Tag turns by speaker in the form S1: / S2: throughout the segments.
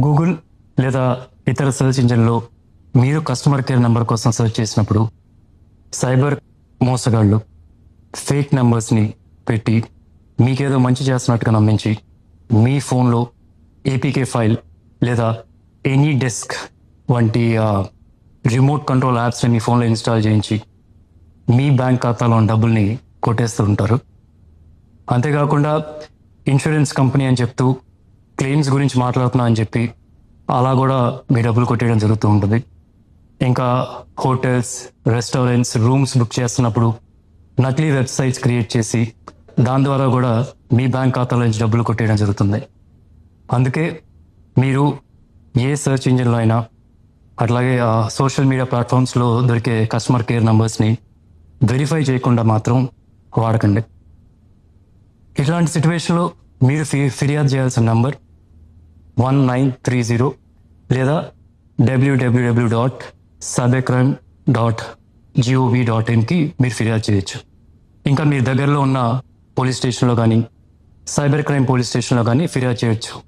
S1: Google లేదా ఇతర search ఇంజిన్లో మీరు కస్టమర్ కేర్ నెంబర్ కోసం సెర్చ్ చేసినప్పుడు సైబర్ మోసగాళ్ళు ఫేక్ నెంబర్స్ని పెట్టి మీకేదో మంచి చేస్తున్నట్టుగా నమ్మించి మీ ఫోన్లో ఏపీకే ఫైల్ లేదా ఎనీ డెస్క్ వంటి రిమోట్ కంట్రోల్ యాప్స్ని మీ ఫోన్లో ఇన్స్టాల్ చేయించి మీ బ్యాంక్ ఖాతాలో ఉన్న డబ్బుల్ని కొట్టేస్తూ ఉంటారు. అంతేకాకుండా ఇన్సూరెన్స్ కంపెనీ అని చెప్తూ క్లెయిమ్స్ గురించి మాట్లాడుతున్నా అని చెప్పి అలా కూడా మీ డబ్బులు కొట్టేయడం జరుగుతూ ఉంటుంది. ఇంకా హోటల్స్, రెస్టారెంట్స్, రూమ్స్ బుక్ చేస్తున్నప్పుడు నకిలీ వెబ్సైట్స్ క్రియేట్ చేసి దాని ద్వారా కూడా మీ బ్యాంక్ ఖాతాలో నుంచి డబ్బులు కొట్టేయడం జరుగుతుంది. అందుకే మీరు ఏ సెర్చ్ ఇంజిన్లో అయినా అట్లాగే సోషల్ మీడియా ప్లాట్ఫామ్స్లో దొరికే కస్టమర్ కేర్ నంబర్స్ని వెరిఫై చేయకుండా మాత్రం వాడకండి. ఇట్లాంటి సిచ్యువేషన్లో మీరు ఫిర్యాదు చేయాల్సిన నంబర్ 1930 లేదా www.cybercrime.gov.in మీరు ఫిర్యాదు చేయొచ్చు. ఇంకా మీ దగ్గరలో ఉన్న పోలీస్ స్టేషన్లో కానీ సైబర్ క్రైమ్ పోలీస్ స్టేషన్లో కానీ ఫిర్యాదు చేయొచ్చు.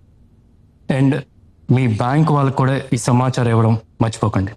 S1: అండ్ మీ బ్యాంక్ వాళ్ళకు కూడా ఈ సమాచారం ఇవ్వడం మర్చిపోకండి.